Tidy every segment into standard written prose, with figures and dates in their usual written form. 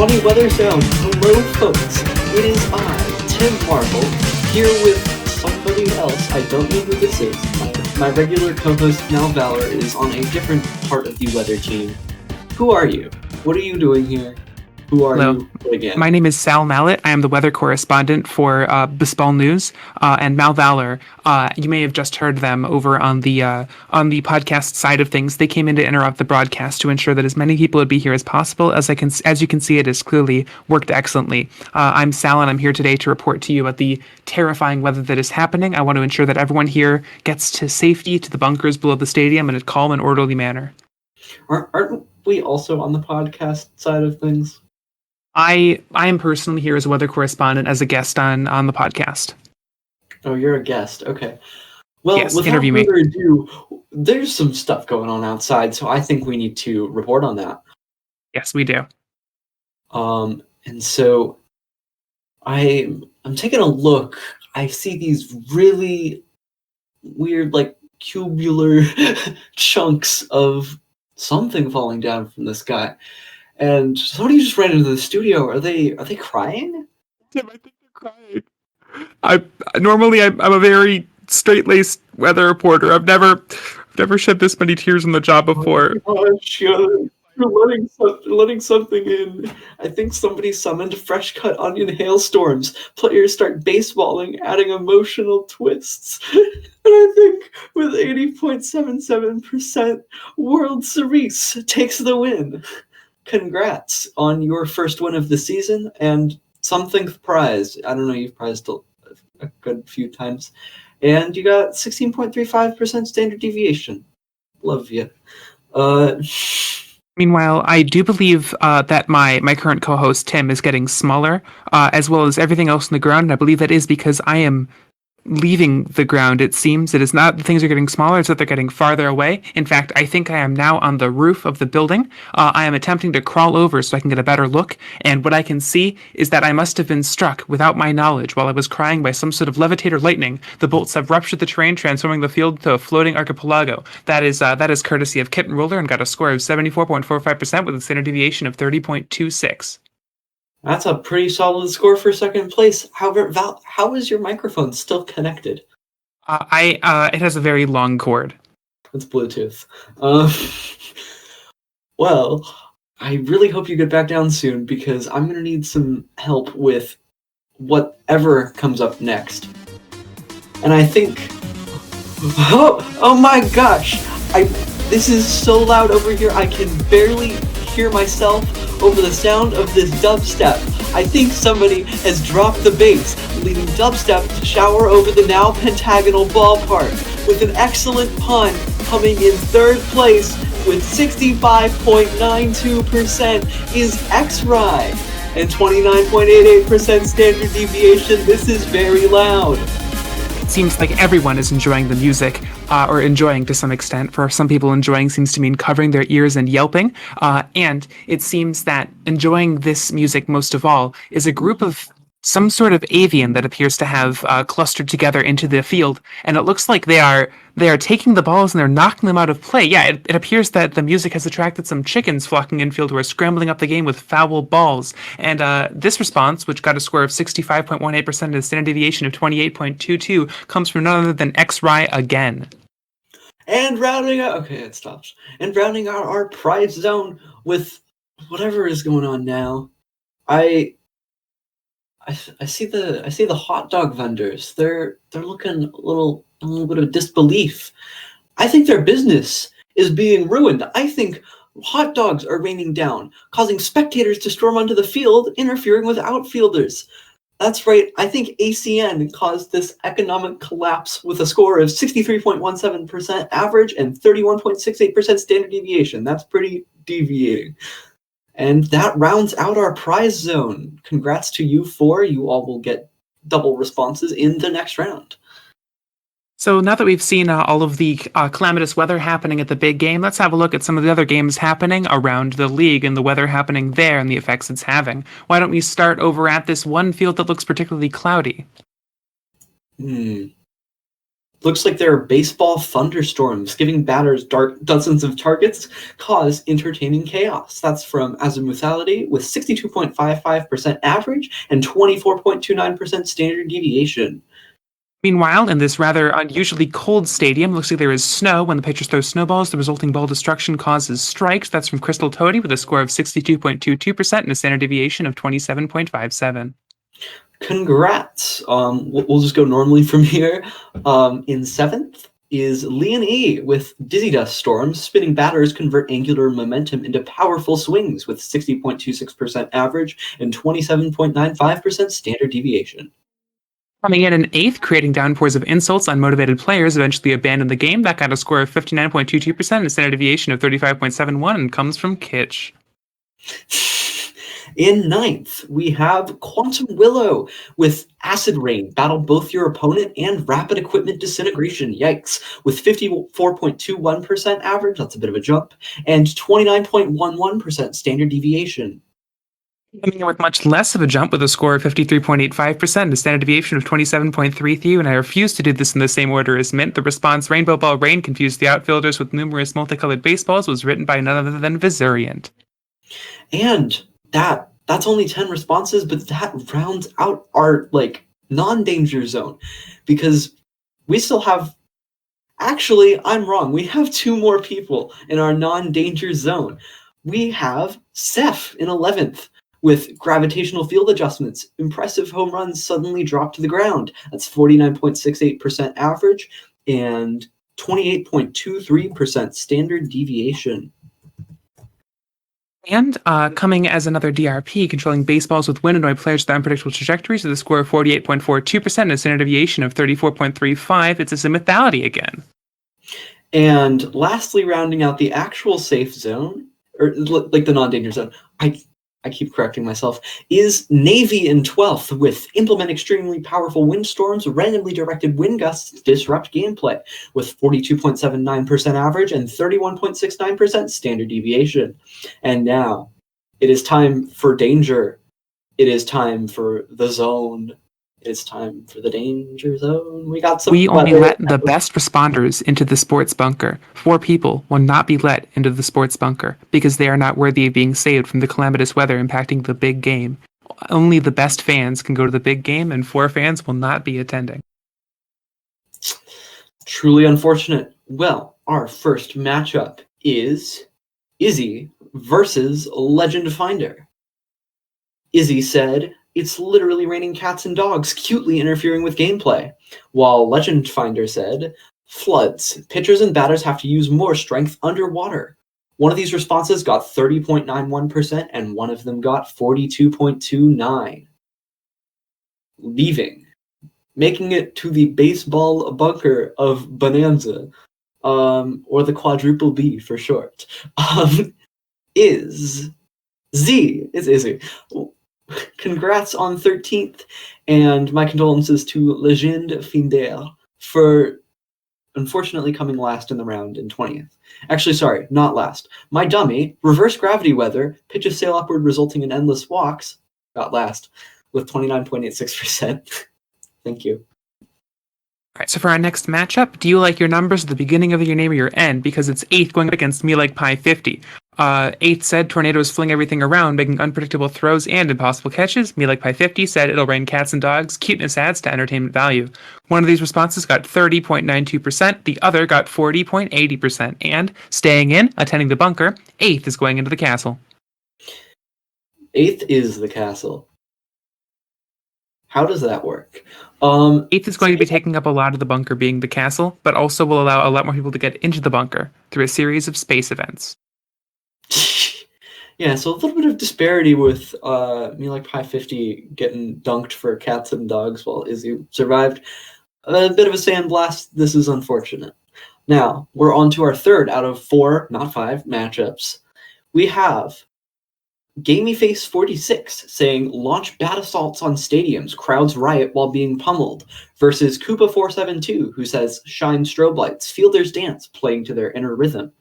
funny weather sound. Hello, folks. It is I, Tim Marvel, here with somebody else. I don't know who this is. My regular co-host, Mal Valor, is on a different part of the weather team. Who are you? What are you doing here? Who are Hello. you again? My name is Sal Mallet. I am the weather correspondent for Bispal News, and Mal Valor. You may have just heard them over on the podcast side of things. They came in to interrupt the broadcast to ensure that as many people would be here as possible. As you can see, it has clearly worked excellently. I'm Sal, and I'm here today to report to you about the terrifying weather that is happening. I want to ensure that everyone here gets to safety to the bunkers below the stadium in a calm and orderly manner. Aren't we also on the podcast side of things? I am personally here as a weather correspondent, as a guest on the podcast. Oh, you're a guest. Okay. Well, yes, without interview further me. ado, there's some stuff going on outside, so I think we need to report on that. Yes, we do. And so I'm taking a look. I see these really weird, like, cubular chunks of something falling down from the sky. And somebody just ran into the studio. Are they crying? Tim, I think they're crying. I'm a very straight-laced weather reporter. I've never shed this many tears on the job before. Oh gosh, you're letting something in. I think somebody summoned fresh cut onion hailstorms. Players start baseballing, adding emotional twists. And I think with 80.77%, World Series takes the win. Congrats on your first win of the season and something prized. I don't know, you've prized a good few times. And you got 16.35% standard deviation. Love you. Meanwhile, I do believe that my current co-host, Tim, is getting smaller, as well as everything else on the ground. And I believe that is because I am leaving the ground, it seems. It is not that things are getting smaller, it's that they're getting farther away. In fact, I think I am now on the roof of the building. I am attempting to crawl over so I can get a better look, and what I can see is that I must have been struck without my knowledge while I was crying by some sort of levitator lightning. The bolts have ruptured the terrain, transforming the field to a floating archipelago. That is courtesy of Kitten Ruler, and got a score of 74.45% with a standard deviation of 30.26. That's a pretty solid score for second place. However, Val, how is your microphone still connected? It has a very long cord. It's Bluetooth. Well, I really hope you get back down soon because I'm going to need some help with whatever comes up next. And I think... Oh my gosh! This is so loud over here, I can barely hear myself over the sound of this dubstep. I think somebody has dropped the bass, leaving dubstep to shower over the now pentagonal ballpark, with an excellent pun coming in third place with 65.92% is X-Rye, and 29.88% standard deviation. This is very loud. Seems like everyone is enjoying the music, or enjoying to some extent. For some people, enjoying seems to mean covering their ears and yelping. And it seems that enjoying this music most of all is a group of some sort of avian that appears to have clustered together into the field. And it looks like they are taking the balls and they're knocking them out of play. Yeah, it appears that the music has attracted some chickens flocking infield who are scrambling up the game with foul balls. And this response, which got a score of 65.18% and a standard deviation of 28.22, comes from none other than X-Rye again. And rounding out... Okay, it stops. And rounding out our prize zone with whatever is going on now. I see the hot dog vendors. They're looking a little bit of disbelief. I think their business is being ruined. I think hot dogs are raining down, causing spectators to storm onto the field, interfering with outfielders. That's right. I think ACN caused this economic collapse with a score of 63.17% average and 31.68% standard deviation. That's pretty deviating. And that rounds out our prize zone. Congrats to you four. You all will get double responses in the next round. So now that we've seen all of the calamitous weather happening at the big game, let's have a look at some of the other games happening around the league and the weather happening there and the effects it's having. Why don't we start over at this one field that looks particularly cloudy? Looks like there are baseball thunderstorms giving batters dozens of targets cause entertaining chaos. That's from Azimuthality with 62.55% average and 24.29% standard deviation. Meanwhile, in this rather unusually cold stadium, looks like there is snow. When the pitchers throw snowballs, the resulting ball destruction causes strikes. That's from Crystal Toady with a score of 62.22% and a standard deviation of 27.57. Congrats. We'll just go normally from here. In 7th is Leon E with Dizzy Dust Storms. Spinning batters convert angular momentum into powerful swings with 60.26% average and 27.95% standard deviation. Coming in 8th, creating downpours of insults, unmotivated players eventually abandon the game. That got a score of 59.22% and a standard deviation of 35.71 and comes from Kitsch. In 9th, we have Quantum Willow with Acid Rain. Battle both your opponent and Rapid Equipment Disintegration. Yikes. With 54.21% average, that's a bit of a jump, and 29.11% standard deviation. Coming in with much less of a jump with a score of 53.85% and a standard deviation of 27.33, and I refuse to do this in the same order as Mint. The response, Rainbow Ball Rain confused the outfielders with numerous multicolored baseballs, was written by none other than Vizuriant. And that's only 10 responses, but that rounds out our non-danger zone, because we still have, actually I'm wrong, we have 2 more people in our non-danger zone. We have Seth in 11th with gravitational field adjustments. Impressive home runs suddenly drop to the ground. That's 49.68% average and 28.23% standard deviation. And coming as another DRP, controlling baseballs with wind annoy players with unpredictable trajectories with a score of 48.42% and a standard deviation of 34.35. It's a Azimuthality again. And lastly, rounding out the actual safe zone, or like the non-danger zone, I keep correcting myself, is Navy in 12th with implement extremely powerful windstorms, randomly directed wind gusts to disrupt gameplay with 42.79% average and 31.69% standard deviation. And now it is time for danger. It is time for the zone. It's time for the danger zone. We got some. We only let the best responders into the sports bunker. 4 people will not be let into the sports bunker because they are not worthy of being saved from the calamitous weather impacting the big game. Only the best fans can go to the big game, and 4 fans will not be attending. Truly unfortunate. Well, our first matchup is Izzy versus Legend Finder. Izzy said, "It's literally raining cats and dogs, cutely interfering with gameplay." While Legend Finder said, "Floods. Pitchers and batters have to use more strength underwater." One of these responses got 30.91%, and one of them got 42.29. Leaving. Making it to the baseball bunker of Bonanza, or the quadruple B for short, is Z. It's Izzy. Congrats on 13th, and my condolences to Legend Finder for unfortunately coming last in the round in 20th. Actually, sorry, not last. My dummy, reverse gravity weather, pitches sail upward resulting in endless walks, got last with 29.86%. Thank you. All right, so for our next matchup, do you like your numbers at the beginning of your name or your end? Because it's 8th going up against Me Like Pie 50. 8th said tornadoes fling everything around, making unpredictable throws and impossible catches. Me Like Pie 50 said it'll rain cats and dogs, cuteness adds to entertainment value. One of these responses got 30.92%, the other got 40.80%. And staying in, attending the bunker, 8th is going into the castle. 8th is the castle. How does that work? 8th is going to be taking up a lot of the bunker being the castle, but also will allow a lot more people to get into the bunker through a series of space events. Yeah, so a little bit of disparity with Me Like Pie 50 getting dunked for cats and dogs while Izzy survived. A bit of a sandblast. This is unfortunate. Now, we're on to our third out of 4, not 5, matchups. We have GameyFace46 saying, "Launch bat assaults on stadiums, crowds riot while being pummeled," versus Koopa472, who says, "Shine strobe lights, fielders dance, playing to their inner rhythm."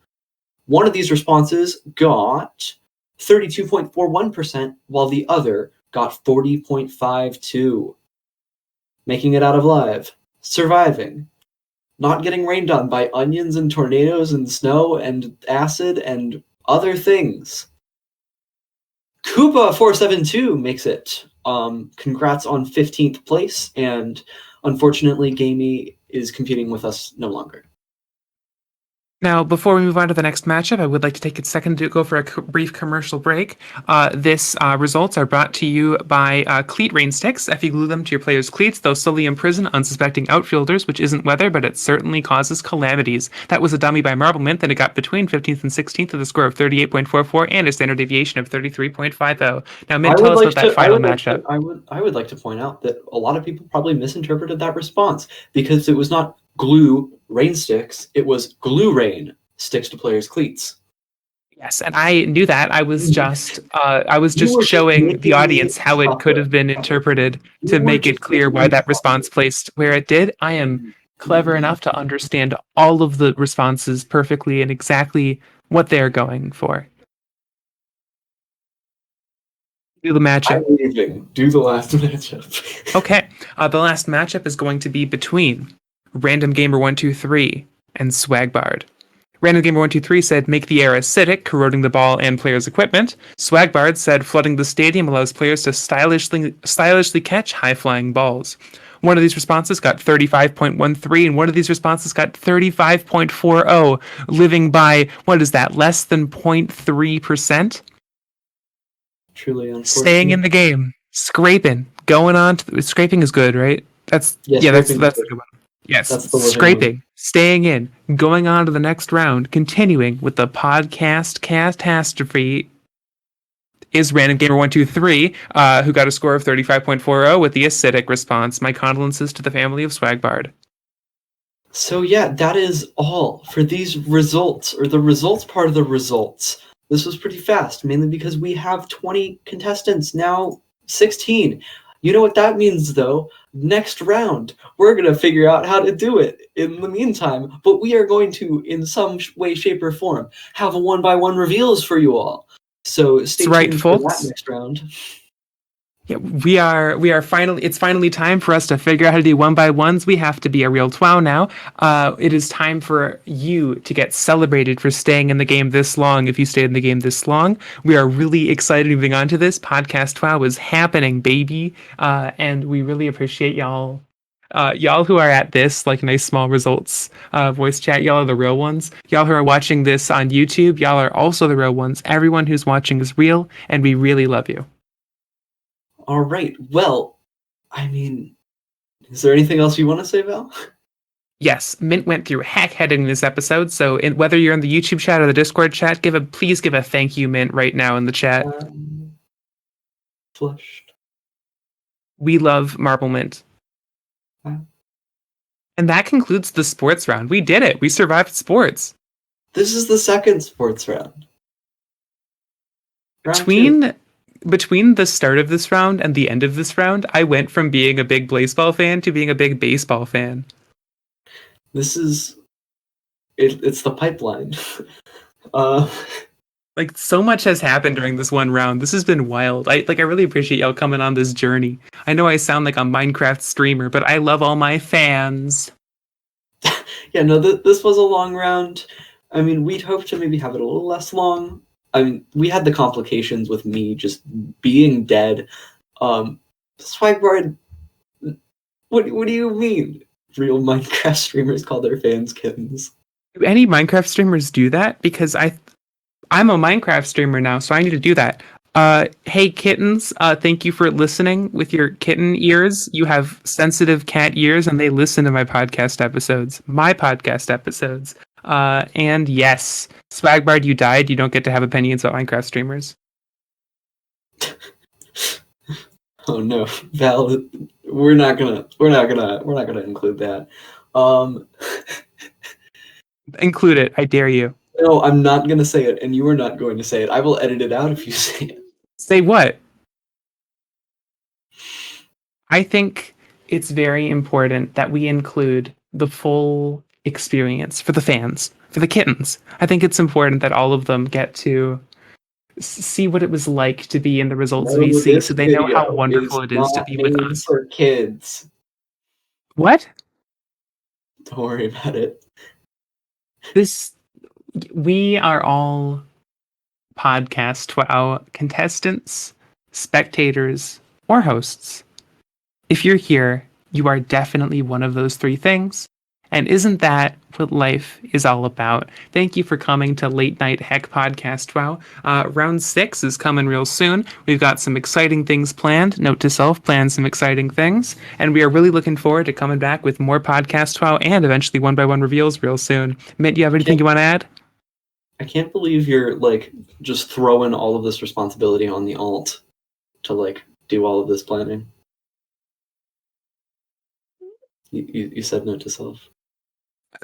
One of these responses got 32.41%, while the other got 40.52. Making it out of live, surviving, not getting rained on by onions and tornadoes and snow and acid and other things. Koopa472 makes it. Congrats on 15th place, and unfortunately, Gamey is competing with us no longer. Now, before we move on to the next matchup, I would like to take a second to go for a brief commercial break. This results are brought to you by cleat rain sticks. If you glue them to your players' cleats, they'll slowly imprison unsuspecting outfielders, which isn't weather, but it certainly causes calamities. That was a dummy by Marble Mint, and it got between 15th and 16th with a score of 38.44 and a standard deviation of 33.50. Now, Mint, tell us about that final matchup. I would like to point out that a lot of people probably misinterpreted that response because it was not glue rain sticks, it was glue rain sticks to players' cleats. Yes, and I knew that. I was just showing the audience how it could have been interpreted to make it clear why that response placed where it did. I am clever enough to understand all of the responses perfectly and exactly what they're going for. Do the matchup. I'm leaving. Do the last matchup. Okay, the last matchup is going to be between Random Gamer 123 and Swagbard. Random Gamer 123 said, make the air acidic, corroding the ball and players' equipment. Swagbard said, flooding the stadium allows players to stylishly catch high-flying balls. One of these responses got 35.13, and one of these responses got 35.40, living by, what is that, less than 0.3%? Truly unfortunate. Staying in the game, scraping, going on. Scraping is good, right? That's a good one. Yes, scraping, staying in, going on to the next round, continuing with the podcast catastrophe is Random Gamer 123, who got a score of 35.40 with the acidic response. My condolences to the family of Swagbard. So yeah, that is all for these results, or the results part of the results. This was pretty fast, mainly because we have 20 contestants, now 16. You know what that means, though? Next round, we're going to figure out how to do it in the meantime, but we are going to, in some way, shape, or form, have a one-by-one reveals for you all. So stay tuned for that next round. Yeah, we are finally, it's finally time for us to figure out how to do one-by-ones. We have to be a real TWOW now. It is time for you to get celebrated for staying in the game this long. If you stayed in the game this long, we are really excited moving on to this. Podcast TWOW is happening, baby. And we really appreciate y'all. Y'all who are at this, like nice small results voice chat, y'all are the real ones. Y'all who are watching this on YouTube, y'all are also the real ones. Everyone who's watching is real, and we really love you. All right. Well, I mean, is there anything else you want to say, Val? Yes, Mint went through hack-heading this episode, so whether you're in the YouTube chat or the Discord chat, please give a thank you, Mint, right now in the chat. Flushed. We love Marble Mint. And that concludes the sports round. We did it. We survived sports. This is the second sports round. Between the start of this round and the end of this round, I went from being a big baseball fan to being a big baseball fan. This is... It's the pipeline. Like, so much has happened during this one round. This has been wild. I really appreciate y'all coming on this journey. I know I sound like a Minecraft streamer, but I love all my fans. Yeah, no, this was a long round. I mean, we'd hope to maybe have it a little less long. I mean, we had the complications with me just being dead. Swagbard, what do you mean? Real Minecraft streamers call their fans kittens. Do any Minecraft streamers do that? Because I'm a Minecraft streamer now, so I need to do that. Hey kittens, thank you for listening with your kitten ears. You have sensitive cat ears and they listen to my podcast episodes. And yes, Swagbard, you died. You don't get to have opinions about Minecraft streamers. Oh no, Val, we're not gonna include that. Include it, I dare you. No, I'm not gonna say it, and you are not going to say it. I will edit it out if you say it. Say what? I think it's very important that we include the full experience for the fans, for the kittens. I think it's important that all of them get to see what it was like to be in the results VC, so they know how wonderful it is to be with us. For kids. What? Don't worry about it. We are all podcast TWOW contestants, spectators, or hosts. If you're here, you are definitely one of those three things. And isn't that what life is all about? Thank you for coming to Late Night Heck Podcast TWOW. Round 6 is coming real soon. We've got some exciting things planned. Note to self, plan some exciting things. And we are really looking forward to coming back with more Podcast TWOW and eventually one-by-one reveals real soon. Mint, do you have anything you want to add? I can't believe you're, like, just throwing all of this responsibility on the alt to, like, do all of this planning. You said note to self.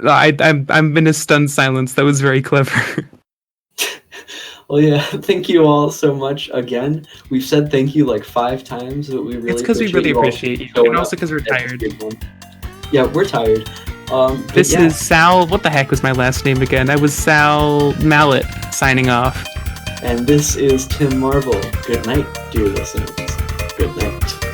I'm in a stunned silence. That was very clever. Well, yeah, thank you all so much again. We've said thank you like 5 times, but we really it's because we really appreciate you, and also because we're tired. Yeah, we're tired. This is Sal. What the heck was my last name again? I was Sal Mallet signing off. And this is Tim Marvel. Good night, dear listeners. Good night.